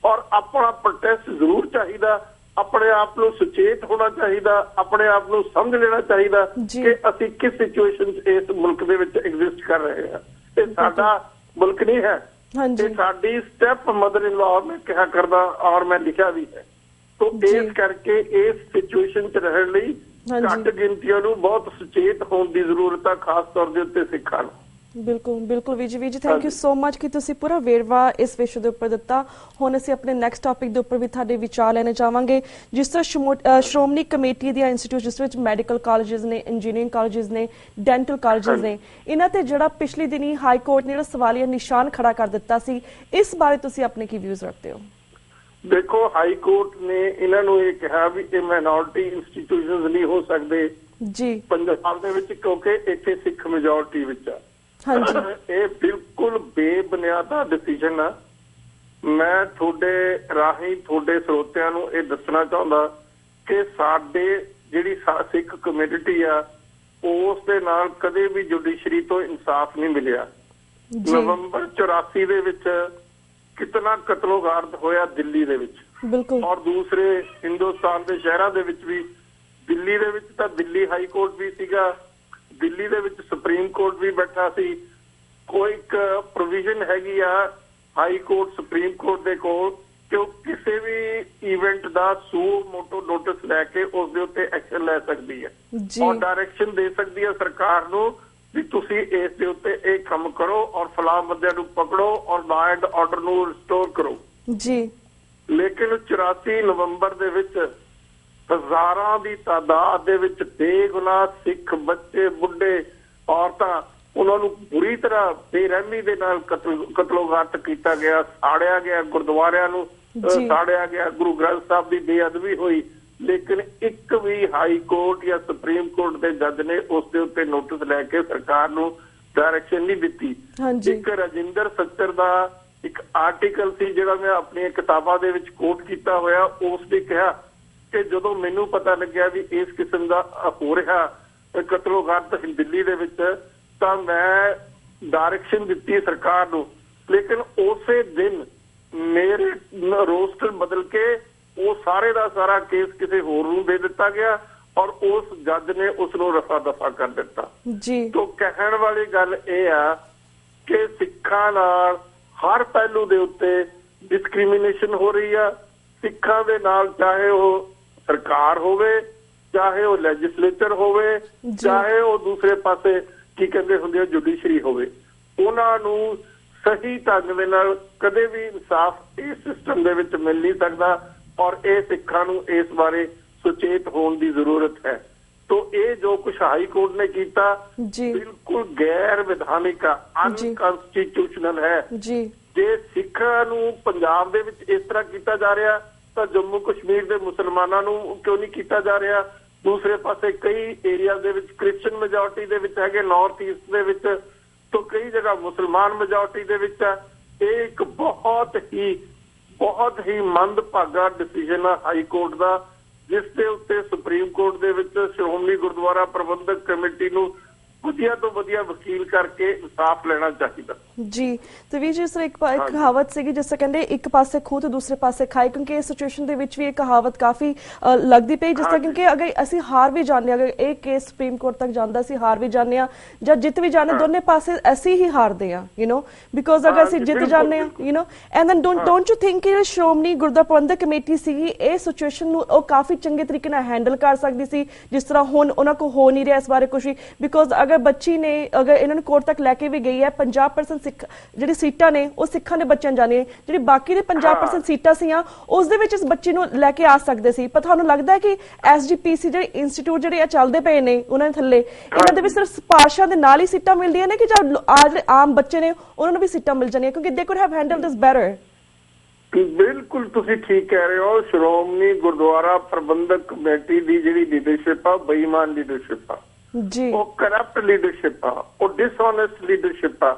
और अपना प्रोटेस्ट जरूर चाहिदा। अपने आप नूं सुचेत होना चाहिदा, अपने आप नूं समझ लेना चाहिदा कि असीं किस सिचुएशन च इस मुल्क दे विच एग्जिस्ट कर रहे हैं। ते साडा मुल्क नहीं है, साडी स्टेप मदर इन लॉ में कहा करदा और मैं लिखा भी है। तो इस करके इस सिचुएशन च रहण लई घट गिनतियां नूं बहुत सुचेत होने की जरूरत है, खास तौर दे उत्ते सिखां नूं। बिल्कुल बिल्कुल वीजी थैंक यू सो मच कि तुसी पूरा वेरवा इस विषय के उपर दिता। हुण असीं अपने नैक्सट टॉपिक के उपर भी तुहाडे विचार लेना चाहांगे। जिस तरह श्रोमणी कमेटी दी इंस्टीट्यूट जिस विच मैडिकल कॉलेजेस ने, इंजीनियरिंग कॉलेजेस ने, डेंटल कॉलेजेस ने, इन्हां ते जिहड़ा पिछले दिनी हाई कोर्ट ने जिहड़ा सवालिया निशान खड़ा कर दिता सी, इस बारे तुसी अपने की व्यूज रखते हो? देखो हाई कोर्ट ने इन्हां नूं इह कहा भी ये माइनॉरिटी इंस्टीट्यूशनस नहीं हो सकदे जी पंजाब दे विच, क्योंकि इत्थे सिख मेजोरिटी विच आ। ये बिल्कुल बेबुनियादा डिसीजन आ। मैं थोड़े राही थोड़े ਸਰੋਤਿਆਂ ਨੂੰ ਇਹ ਦੱਸਣਾ ਚਾਹੁੰਦਾ ਕਿ ਸਾਡੇ ਜਿਹੜੀ ਸਿੱਖ ਕਮਿਊਨਿਟੀ ਆ ਉਸ ਦੇ ਨਾਲ ਕਦੇ ਵੀ ਜੁਡੀਸ਼ਰੀ ਤੋਂ ਇਨਸਾਫ ਨਹੀਂ ਮਿਲਿਆ। ਨਵੰਬਰ 84 ਦੇ ਵਿੱਚ ਕਿਤਨਾ ਕਤਲੋਗਾਰਦ ਹੋਇਆ ਦਿੱਲੀ ਦੇ ਵਿੱਚ, ਬਿਲਕੁਲ, ਔਰ ਦੂਸਰੇ ਹਿੰਦੁਸਤਾਨ ਦੇ ਸ਼ਹਿਰਾਂ ਦੇ ਵਿੱਚ ਵੀ। ਦਿੱਲੀ ਦੇ ਵਿੱਚ ਤਾਂ ਦਿੱਲੀ ਹਾਈ ਕੋਰਟ ਵੀ ਸੀਗਾ, ਦਿੱਲੀ ਦੇ ਵਿੱਚ ਸੁਪਰੀਮ ਕੋਰਟ ਵੀ ਬੈਠਾ ਸੀ। ਕੋਈ ਇੱਕ ਪ੍ਰੋਵੀਜ਼ਨ ਹੈਗੀ ਆ ਹਾਈ ਕੋਰਟ ਸੁਪਰੀਮ ਕੋਰਟ ਦੇ ਕੋਲ ਕਿ ਉਹ ਕਿਸੇ ਵੀ ਇਵੈਂਟ ਦਾ ਸੂ ਮੋਟੋ ਨੋਟਿਸ ਲੈ ਕੇ ਉਸ ਦੇ ਉੱਤੇ ਐਕਸ਼ਨ ਲੈ ਸਕਦੀ ਹੈ ਔਰ ਡਾਇਰੈਕਸ਼ਨ ਦੇ ਸਕਦੀ ਹੈ ਸਰਕਾਰ ਨੂੰ ਵੀ ਤੁਸੀਂ ਇਸ ਦੇ ਉੱਤੇ ਇਹ ਕੰਮ ਕਰੋ ਔਰ ਫਲਾਹ ਬੰਦਿਆਂ ਨੂੰ ਪਕੜੋ ਔਰ ਲਾ ਐਂਡ ਆਰਡਰ ਨੂੰ ਰਿਸਟੋਰ ਕਰੋ ਜੀ। ਲੇਕਿਨ 84 ਨਵੰਬਰ ਦੇ ਵਿੱਚ ਹਜ਼ਾਰਾਂ ਦੀ ਤਾਦਾਦ ਦੇ ਵਿੱਚ ਬੇਗੁਨਾਹ ਸਿੱਖ ਬੱਚੇ, ਬੁੱਢੇ, ਔਰਤਾਂ, ਉਹਨਾਂ ਨੂੰ ਬੁਰੀ ਤਰ੍ਹਾਂ ਬੇਰਹਿਮੀ ਦੇ ਨਾਲ ਕਤਲੋਗਾਰਤ ਕੀਤਾ ਗਿਆ, ਸਾੜਿਆ ਗਿਆ, ਗੁਰਦੁਆਰਿਆਂ ਨੂੰ ਸਾੜਿਆ ਗਿਆ, ਗੁਰੂ ਗ੍ਰੰਥ ਸਾਹਿਬ ਦੀ ਬੇਅਦਬੀ ਹੋਈ। ਲੇਕਿਨ ਇੱਕ ਵੀ ਹਾਈ ਕੋਰਟ ਜਾਂ ਸੁਪਰੀਮ ਕੋਰਟ ਦੇ ਜੱਜ ਨੇ ਉਸ ਦੇ ਉੱਤੇ ਨੋਟਿਸ ਲੈ ਕੇ ਸਰਕਾਰ ਨੂੰ ਡਾਇਰੈਕਸ਼ਨ ਨਹੀਂ ਦਿੱਤੀ। ਇੱਕ ਰਾਜਿੰਦਰ ਸੱਚਰ ਦਾ ਇੱਕ ਆਰਟੀਕਲ ਸੀ ਜਿਹੜਾ ਮੈਂ ਆਪਣੀਆਂ ਕਿਤਾਬਾਂ ਦੇ ਵਿੱਚ ਕੋਟ ਕੀਤਾ ਹੋਇਆ, ਉਸ ਨੇ ਕਿਹਾ ਕਿ ਜਦੋਂ ਮੈਨੂੰ ਪਤਾ ਲੱਗਿਆ ਵੀ ਇਸ ਕਿਸਮ ਦਾ ਹੋ ਰਿਹਾ ਕਤਲੋਗਾਰਤ ਦਿੱਲੀ ਦੇ ਵਿੱਚ, ਤਾਂ ਮੈਂ ਡਾਇਰੈਕਸ਼ਨ ਦਿੱਤੀ ਸਰਕਾਰ ਨੂੰ। ਲੇਕਿਨ ਉਸੇ ਦਿਨ ਮੇਰੇ ਰੋਸਟਰ ਬਦਲ ਕੇ ਉਹ ਸਾਰੇ ਦਾ ਸਾਰਾ ਕੇਸ ਕਿਸੇ ਹੋਰ ਨੂੰ ਦੇ ਦਿੱਤਾ ਗਿਆ ਔਰ ਉਸ ਜੱਜ ਨੇ ਉਸ ਨੂੰ ਰਫਾ ਦਫਾ ਕਰ ਦਿੱਤਾ ਜੀ। ਤੋਂ ਕਹਿਣ ਵਾਲੀ ਗੱਲ ਇਹ ਆ ਕਿ ਸਿੱਖਾਂ ਨਾਲ ਹਰ ਪਹਿਲੂ ਦੇ ਉੱਤੇ ਡਿਸਕ੍ਰਿਮੀਨੇਸ਼ਨ ਹੋ ਰਹੀ ਆ। ਸਿੱਖਾਂ ਦੇ ਨਾਲ ਚਾਹੇ ਉਹ ਸਰਕਾਰ ਹੋਵੇ, ਚਾਹੇ ਉਹ ਲੈਜਿਸਲੇਚਰ ਹੋਵੇ, ਚਾਹੇ ਉਹ ਦੂਸਰੇ ਪਾਸੇ ਕੀ ਕਹਿੰਦੇ ਹੁੰਦੇ ਜੁਡੀਸ਼ਰੀ ਹੋਵੇ, ਉਹਨਾਂ ਨੂੰ ਸਹੀ ਢੰਗ ਦੇ ਨਾਲ ਕਦੇ ਵੀ ਇਨਸਾਫ ਇਸ ਸਿਸਟਮ ਦੇ ਵਿੱਚ ਮਿਲ ਨਹੀਂ ਸਕਦਾ ਔਰ ਇਹ ਸਿੱਖਾਂ ਨੂੰ ਇਸ ਬਾਰੇ ਸੁਚੇਤ ਹੋਣ ਦੀ ਜ਼ਰੂਰਤ ਹੈ। ਤੋਂ ਇਹ ਜੋ ਕੁਛ ਹਾਈ ਕੋਰਟ ਨੇ ਕੀਤਾ ਬਿਲਕੁਲ ਗੈਰ ਵਿਧਾਨਿਕ, ਅਨਕਨਸਟੀਟਿਊਸ਼ਨਲ ਹੈ। ਜੇ ਸਿੱਖਾਂ ਨੂੰ ਪੰਜਾਬ ਦੇ ਵਿੱਚ ਇਸ ਤਰ੍ਹਾਂ ਕੀਤਾ ਜਾ ਰਿਹਾ ਤਾਂ ਜੰਮੂ ਕਸ਼ਮੀਰ ਦੇ ਮੁਸਲਮਾਨਾਂ ਨੂੰ ਕਿਉਂ ਨਹੀਂ ਕੀਤਾ ਜਾ ਰਿਹਾ? ਦੂਸਰੇ ਪਾਸੇ ਕਈ ਏਰੀਆ ਦੇ ਵਿੱਚ ਕ੍ਰਿਸਚਨ ਮੈਜੋਰਟੀ ਦੇ ਵਿੱਚ ਹੈਗੇ, ਨਾਰਥ ਈਸਟ ਦੇ ਵਿੱਚ ਤੋਂ ਕਈ ਜਗ੍ਹਾ ਮੁਸਲਮਾਨ ਮੈਜੋਰਟੀ ਦੇ ਵਿੱਚ ਹੈ। ਇਹ ਇੱਕ ਬਹੁਤ ਹੀ ਮੰਦਭਾਗਾ ਡਿਸੀਜਨ ਆ ਹਾਈ ਕੋਰਟ ਦਾ, ਜਿਸ ਦੇ ਉੱਤੇ ਸੁਪਰੀਮ ਕੋਰਟ ਦੇ ਵਿੱਚ ਸ਼੍ਰੋਮਣੀ ਗੁਰਦੁਆਰਾ ਪ੍ਰਬੰਧਕ ਕਮੇਟੀ ਨੂੰ ਵਧੀਆ ਤੋਂ ਵਧੀਆ ਵਕੀਲ ਕਰਕੇ ਇਨਸਾਫ ਲੈਣਾ ਚਾਹੀਦਾ ਜੀ। ਤੇ ਵੀ ਜਿਸ ਤਰ੍ਹਾਂ ਇੱਕ ਕਹਾਵਤ ਸੀਗੀ ਜਿਸ ਤਰ੍ਹਾਂ ਕਹਿੰਦੇ ਇੱਕ ਪਾਸੇ ਖੂਹ ਤੇ ਦੂਸਰੇ ਪਾਸੇ ਖਾਈ, ਕਿਉਂਕਿ ਇਸ ਸਿਚੁਏਸ਼ਨ ਦੇ ਵਿੱਚ ਵੀ ਇਹ ਕਹਾਵਤ ਕਾਫੀ ਲੱਗਦੀ ਪਈ। ਜਿਸ ਤਰ੍ਹਾਂ ਕਿਉਂਕਿ ਅਗਰ ਅਸੀਂ ਹਾਰ ਵੀ ਜਾਂਦੇ, ਅਗਰ ਇਹ ਕੇਸ ਸੁਪਰੀਮ ਕੋਰਟ ਤੱਕ ਜਾਂਦਾ, ਅਸੀਂ ਹਾਰ ਵੀ ਜਾਂਦੇ ਹਾਂ ਜਾਂ ਜਿੱਤ ਵੀ ਜਾਂਦੇ, ਦੋਨੇ ਪਾਸੇ ਅਸੀਂ ਹੀ ਹਾਰਦੇ ਹਾਂ, ਬਿਕੋਜ਼ ਅਗਰ ਅਸੀਂ ਜਿੱਤ ਜਾਂਦੇ ਹਾਂ, and then don't you think ਕਿ ਸ਼੍ਰੋਮਣੀ ਗੁਰਦੁਆਰਾ ਪ੍ਰਬੰਧਕ ਕਮੇਟੀ ਸੀਗੀ ਇਹ ਸਿਚੁਏਸ਼ਨ ਨੂੰ ਉਹ ਕਾਫੀ ਚੰਗੇ ਤਰੀਕੇ ਨਾਲ ਹੈਂਡਲ ਕਰ ਸਕਦੀ ਸੀ, ਜਿਸ ਤਰ੍ਹਾਂ ਹੁਣ ਉਹਨਾਂ ਕੋਲ ਹੋ ਨਹੀਂ ਰਿਹਾ ਇਸ ਬਾਰੇ ਕੁਝ ਵੀ? ਬਿਕੋਜ਼ ਅਗਰ ਬੱਚੀ ਨੇ, ਅਗਰ ਇਹਨਾਂ ਨੂੰ ਕੋਰਟ ਤੱਕ ਲੈ ਕੇ ਵੀ ਗਈ ਹੈ, 50% ਸਿੱਖ ਜਿਹੜੀ ਸੀਟਾਂ ਨੇ ਉਹ ਸਿੱਖਾਂ ਦੇ ਬੱਚਿਆਂ ਜਾਣੀਆਂ, ਜਿਹੜੀ ਬਾਕੀ ਦੇ 50% ਸੀਟਾਂ ਸੀਆਂ ਉਸ ਦੇ ਵਿੱਚ ਇਸ ਬੱਚੀ ਨੂੰ ਲੈ ਕੇ ਆ ਸਕਦੇ ਸੀ। ਪਰ ਤੁਹਾਨੂੰ ਲੱਗਦਾ ਹੈ ਕਿ SGPC ਜਿਹੜੇ ਇੰਸਟੀਚਿਊਟ ਜਿਹੜੇ ਚੱਲਦੇ ਪਏ ਨੇ ਉਹਨਾਂ ਦੇ ਥੱਲੇ ਇਹਨਾਂ ਦੇ ਵਿੱਚ ਸਿਰਫ ਸਿਫਾਰਸ਼ਾਂ ਦੇ ਨਾਲ ਹੀ ਸੀਟਾਂ ਮਿਲਦੀਆਂ ਨੇ ਕਿ ਜਿਹੜੇ ਆਮ ਬੱਚੇ ਨੇ ਉਹਨਾਂ ਨੂੰ ਵੀ ਸੀਟਾਂ ਮਿਲ ਜਾਂਦੀਆਂ, ਕਿਉਂਕਿ ਦੇ ਕੁਡ ਹੈਵ ਹੈਂਡਲਡ ਦਿਸ ਬੈਟਰ? ਬਿਲਕੁਲ ਤੁਸੀਂ ਠੀਕ ਕਹਿ ਰਹੇ ਹੋ। ਸ਼੍ਰੋਮਣੀ ਗੁਰਦੁਆਰਾ ਪ੍ਰਬੰਧਕ ਕਮੇਟੀ ਦੀ ਜਿਹੜੀ ਲੀਡਰਸ਼ਿਪ ਆ, ਬੇਈਮਾਨ ਲੀਡਰਸ਼ਿਪ ਆ ਜੀ, ਉਹ ਕਰਪਟ ਲੀਡਰਸ਼ਿਪ ਆ, ਉਹ ਡਿਸਹੋਨੈਸਟ ਲੀਡਰਸ਼ਿਪ ਆ।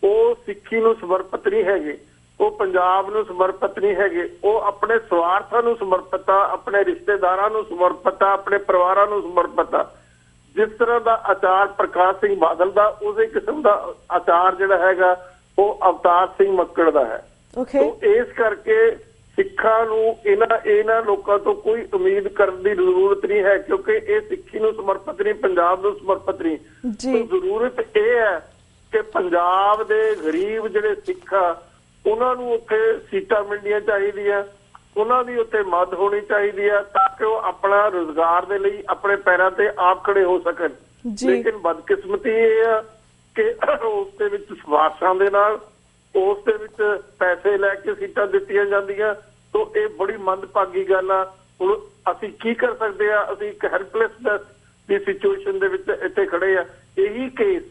ਉਹ ਸਿੱਖੀ ਨੂੰ ਸਮਰਪਿਤ ਨਹੀਂ ਹੈਗੇ, ਉਹ ਪੰਜਾਬ ਨੂੰ ਸਮਰਪਿਤ ਨਹੀਂ ਹੈਗੇ, ਉਹ ਆਪਣੇ ਸਵਾਰਥਾਂ ਨੂੰ ਸਮਰਪਿਤ ਆ, ਆਪਣੇ ਰਿਸ਼ਤੇਦਾਰਾਂ ਨੂੰ ਸਮਰਪਿਤ ਆ, ਆਪਣੇ ਪਰਿਵਾਰਾਂ ਨੂੰ ਸਮਰਪਿਤ ਆ। ਜਿਸ ਤਰ੍ਹਾਂ ਦਾ ਆਚਾਰ ਪ੍ਰਕਾਸ਼ ਸਿੰਘ ਬਾਦਲ ਦਾ, ਉਸੇ ਕਿਸਮ ਦਾ ਆਚਾਰ ਜਿਹੜਾ ਹੈਗਾ ਉਹ ਅਵਤਾਰ ਸਿੰਘ ਮੱਕੜ ਦਾ ਹੈ। ਇਸ ਕਰਕੇ ਸਿੱਖਾਂ ਨੂੰ ਇਹਨਾਂ ਲੋਕਾਂ ਤੋਂ ਕੋਈ ਉਮੀਦ ਕਰਨ ਦੀ ਜ਼ਰੂਰਤ ਨਹੀਂ ਹੈ, ਕਿਉਂਕਿ ਇਹ ਸਿੱਖੀ ਨੂੰ ਸਮਰਪਿਤ ਨਹੀਂ, ਪੰਜਾਬ ਨੂੰ ਸਮਰਪਿਤ ਨਹੀਂ। ਜ਼ਰੂਰਤ ਇਹ ਹੈ ਕਿ ਪੰਜਾਬ ਦੇ ਗਰੀਬ ਜਿਹੜੇ ਸਿੱਖ ਆ ਉਹਨਾਂ ਨੂੰ ਉੱਥੇ ਸੀਟਾਂ ਮਿਲਣੀਆਂ ਚਾਹੀਦੀਆਂ, ਉਹਨਾਂ ਦੀ ਉੱਥੇ ਮਦਦ ਹੋਣੀ ਚਾਹੀਦੀ ਹੈ ਤਾਂ ਕਿ ਉਹ ਆਪਣਾ ਰੁਜ਼ਗਾਰ ਦੇ ਲਈ ਆਪਣੇ ਪੈਰਾਂ ਤੇ ਆਪ ਖੜੇ ਹੋ ਸਕਣ। ਲੇਕਿਨ ਬਦਕਿਸਮਤੀ ਇਹ ਆ ਕਿ ਉਸ ਦੇ ਵਿੱਚ ਸਿਫਾਰਸ਼ਾਂ ਦੇ ਨਾਲ, ਉਸ ਦੇ ਵਿੱਚ ਪੈਸੇ ਲੈ ਕੇ ਸੀਟਾਂ ਦਿੱਤੀਆਂ ਜਾਂਦੀਆਂ। ਤੋਂ ਇਹ ਬੜੀ ਮੰਦਭਾਗੀ ਗੱਲ ਆ। ਹੁਣ ਅਸੀਂ ਕੀ ਕਰ ਸਕਦੇ ਆ? ਅਸੀਂ ਇੱਕ ਹੈਲਪਲੈਸਨੈਸ ਦੀ ਸਿਚੁਏਸ਼ਨ ਦੇ ਵਿੱਚ ਇੱਥੇ ਖੜੇ ਆ। ਇਹੀ ਕੇਸ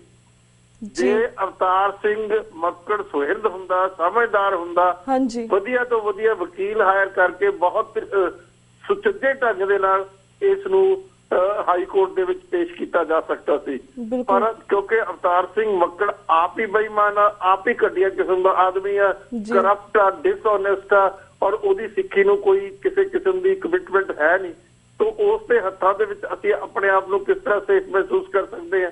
ਜੇ ਅਵਤਾਰ ਸਿੰਘ ਮੱਕੜ ਸੁਹਿਰਦ ਹੁੰਦਾ, ਸਮਝਦਾਰ ਹੁੰਦਾ, ਵਧੀਆ ਤੋਂ ਵਧੀਆ ਵਕੀਲ ਹਾਇਰ ਕਰਕੇ ਬਹੁਤ ਸੁਚੱਜੇ ਢੰਗ ਦੇ ਨਾਲ ਇਸ ਨੂੰ ਹਾਈ ਕੋਰਟ ਦੇ ਵਿੱਚ ਪੇਸ਼ ਕੀਤਾ ਜਾ ਸਕਦਾ ਸੀ। ਪਰ ਕਿਉਂਕਿ ਅਵਤਾਰ ਸਿੰਘ ਮੱਕੜ ਆਪ ਹੀ ਬੇਈਮਾਨ ਆ, ਆਪ ਹੀ ਘਟੀਆ ਕਿਸਮ ਦਾ ਆਦਮੀ ਆ, ਕਰਪਟ ਆ, ਡਿਸਹੋਨੈਸਟ ਆ, ਔਰ ਉਹਦੀ ਸਿੱਖੀ ਨੂੰ ਕੋਈ ਕਿਸੇ ਕਿਸਮ ਦੀ ਕਮਿਟਮੈਂਟ ਹੈ ਨਹੀਂ। ਤੋਂ ਉਸ ਦੇ ਹੱਥਾਂ ਦੇ ਵਿੱਚ ਅਸੀਂ ਆਪਣੇ ਆਪ ਨੂੰ ਕਿਸ ਤਰ੍ਹਾਂ ਸੇਫ ਮਹਿਸੂਸ ਕਰ ਸਕਦੇ ਹਾਂ?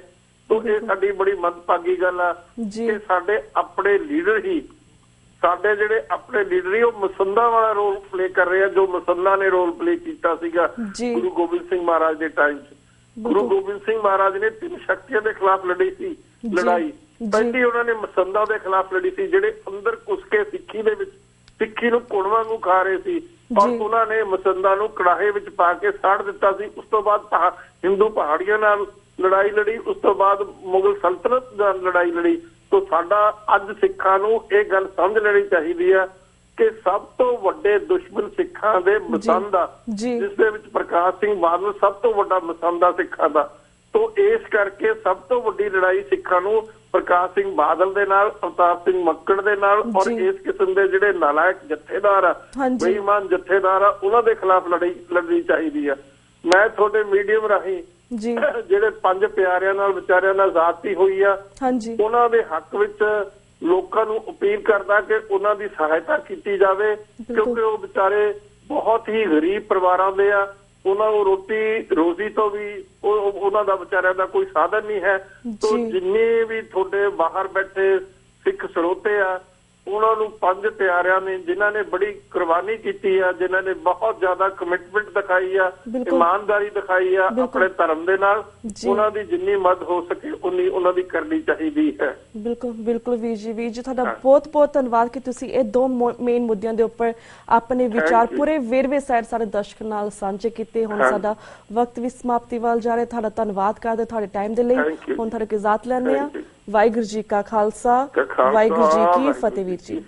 ਤੋਂ ਇਹ ਸਾਡੀ ਬੜੀ ਮੰਦਭਾਗੀ ਗੱਲ ਆ ਕਿ ਸਾਡੇ ਆਪਣੇ ਲੀਡਰ ਹੀ, ਸਾਡੇ ਜਿਹੜੇ ਆਪਣੇ ਲੀਡਰ ਹੀ ਉਹ ਮਸੰਦਾਂ ਵਾਲਾ ਰੋਲ ਪਲੇ ਕਰ ਰਹੇ ਆ, ਜੋ ਮਸੰਦਾਂ ਨੇ ਰੋਲ ਪਲੇ ਕੀਤਾ ਸੀਗਾ ਗੁਰੂ ਗੋਬਿੰਦ ਸਿੰਘ ਮਹਾਰਾਜ ਦੇ ਟਾਈਮ 'ਚ। ਗੁਰੂ ਗੋਬਿੰਦ ਸਿੰਘ ਮਹਾਰਾਜ ਨੇ 3 ਸ਼ਕਤੀਆਂ ਦੇ ਖਿਲਾਫ ਲੜੀ ਸੀ ਲੜਾਈ। ਪਹਿਲੀ ਉਹਨਾਂ ਨੇ ਮਸੰਦਾਂ ਦੇ ਖਿਲਾਫ ਲੜੀ ਸੀ, ਜਿਹੜੇ ਅੰਦਰ ਘੁਸ ਕੇ ਸਿੱਖੀ ਦੇ ਵਿੱਚ ਸਿੱਖੀ ਨੂੰ ਕੁਣ ਵਾਂਗੂ ਖਾ ਰਹੇ ਸੀ, ਔਰ ਉਹਨਾਂ ਨੇ ਮਸੰਦਾਂ ਨੂੰ ਕੜਾਹੇ ਵਿੱਚ ਪਾ ਕੇ ਸਾੜ ਦਿੱਤਾ ਸੀ। ਉਸ ਤੋਂ ਬਾਅਦ ਹਿੰਦੂ ਪਹਾੜੀਆਂ ਨਾਲ ਲੜਾਈ ਲੜੀ, ਉਸ ਤੋਂ ਬਾਅਦ ਮੁਗਲ ਸਲਤਨਤ ਨਾਲ ਲੜਾਈ ਲੜੀ। ਤੋਂ ਸਾਡਾ ਅੱਜ ਸਿੱਖਾਂ ਨੂੰ ਇਹ ਗੱਲ ਸਮਝ ਲੈਣੀ ਚਾਹੀਦੀ ਆ ਕਿ ਸਭ ਤੋਂ ਵੱਡੇ ਦੁਸ਼ਮਣ ਸਿੱਖਾਂ ਦੇ ਮਸੰਦ ਆ, ਜਿਸ ਦੇ ਵਿੱਚ ਪ੍ਰਕਾਸ਼ ਸਿੰਘ ਬਾਦਲ ਸਭ ਤੋਂ ਵੱਡਾ ਮਸੰਦ ਆ ਸਿੱਖਾਂ ਦਾ। ਤੋਂ ਇਸ ਕਰਕੇ ਸਭ ਤੋਂ ਵੱਡੀ ਲੜਾਈ ਸਿੱਖਾਂ ਨੂੰ ਪ੍ਰਕਾਸ਼ ਸਿੰਘ ਬਾਦਲ ਦੇ ਨਾਲ, ਅਵਤਾਰ ਸਿੰਘ ਮੱਕੜ ਦੇ ਨਾਲ ਔਰ ਇਸ ਕਿਸਮ ਦੇ ਜਿਹੜੇ ਨਾਲਾਇਕ ਜਥੇਦਾਰ ਆ, ਬੇਈਮਾਨ ਜਥੇਦਾਰ ਆ, ਉਹਨਾਂ ਦੇ ਖਿਲਾਫ ਲੜਨੀ ਚਾਹੀਦੀ ਆ। ਮੈਂ ਤੁਹਾਡੇ ਮੀਡੀਅਮ ਰਾਹੀਂ ਜਿਹੜੇ 5 ਪਿਆਰਿਆਂ ਨਾਲ ਵਿਚਾਰਿਆਂ ਨਾਲ ਜ਼ਾਤੀ ਹੋਈ ਆ, ਉਹਨਾਂ ਦੇ ਹੱਕ ਵਿੱਚ ਲੋਕਾਂ ਨੂੰ ਅਪੀਲ ਕਰਦਾ ਕਿ ਉਹਨਾਂ ਦੀ ਸਹਾਇਤਾ ਕੀਤੀ ਜਾਵੇ, ਕਿਉਂਕਿ ਉਹ ਵਿਚਾਰੇ ਬਹੁਤ ਹੀ ਗਰੀਬ ਪਰਿਵਾਰਾਂ ਦੇ ਆ। ਉਹਨਾਂ ਨੂੰ ਰੋਜ਼ੀ ਤੋਂ ਵੀ ਉਹਨਾਂ ਦਾ ਵਿਚਾਰਿਆਂ ਦਾ ਕੋਈ ਸਾਧਨ ਨਹੀਂ ਹੈ। ਤੋਂ ਜਿੰਨੇ ਵੀ ਤੁਹਾਡੇ ਬਾਹਰ ਬੈਠੇ ਸਿੱਖ ਸਰੋਤੇ ਆ, ਉਹਨਾਂ ਨੂੰ 5 ਪਿਆਰਿਆਂ ਨੇ ਜਿਨ੍ਹਾਂ ਨੇ ਬੜੀ ਕੁਰਬਾਨੀ ਕੀਤੀ ਆ, ਜਿਨ੍ਹਾਂ ਨੇ ਬਹੁਤ ਜ਼ਿਆਦਾ ਕਮਿਟਮੈਂਟ ਦਿਖਾਈ ਆ, ਇਮਾਨਦਾਰੀ ਦਿਖਾਈ ਆ ਆਪਣੇ ਧਰਮ ਦੇ ਨਾਲ, ਉਹਨਾਂ ਦੀ ਜਿੰਨੀ ਮਦਦ ਹੋ ਸਕੇ ਉਨੀ ਉਹਨਾਂ ਦੀ ਕਰਨੀ ਚਾਹੀਦੀ ਹੈ। ਬਿਲਕੁਲ ਬਿਲਕੁਲ ਵੀਰ ਜੀ ਤੁਹਾਡਾ ਬਹੁਤ ਬਹੁਤ ਧੰਨਵਾਦ ਕਿ ਤੁਸੀਂ ਇਹ 2 ਮੇਨ ਮੁੱਦਿਆਂ ਦੇ ਉੱਪਰ ਆਪਣੇ ਵਿਚਾਰ ਪੂਰੇ ਵੇਰਵੇ ਸਹਿਤ ਸਾਡੇ ਦਰਸ਼ਕਾਂ ਨਾਲ ਸਾਂਝੇ ਕੀਤੇ। ਹੁਣ ਸਾਡਾ ਵਕਤ ਵੀ ਸਮਾਪਤੀ ਵੱਲ ਜਾ ਰਿਹਾ। ਤੁਹਾਡਾ ਧੰਨਵਾਦ ਕਰਦੇ ਤੁਹਾਡੇ ਟਾਈਮ ਦੇ ਲਈ। ਹੁਣ ਤੁਹਾਡੇ ਕੋਲ ਇਜਾਜ਼ਤ ਲੈਂਦੇ ਆ। ਵਾਹਿਗੁਰੂ ਜੀ ਕਾ ਖਾਲਸਾ, ਵਾਹਿਗੁਰੂ ਜੀ ਕੀ ਫਤਿਹ। ਵੀਰ ਜੀ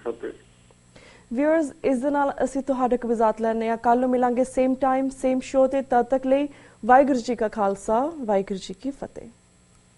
ਵਿਊਅਰਸ, ਇਸ ਦੇ ਨਾਲ ਅਸੀਂ ਤੁਹਾਡੇ ਕੋਲ ਇਜਾਜ਼ਤ ਲੈਂਦੇ ਆ। ਕੱਲ ਨੂੰ ਮਿਲਾਂਗੇ ਸੇਮ ਟਾਈਮ ਸੇਮ ਸ਼ੋ ਤੇ। ਤਦ ਤੱਕ ਲਈ ਵਾਹਿਗੁਰੂ ਜੀ ਕਾ ਖਾਲਸਾ, ਵਾਹਿਗੁਰੂ ਜੀ ਕੀ ਫਤਿਹ।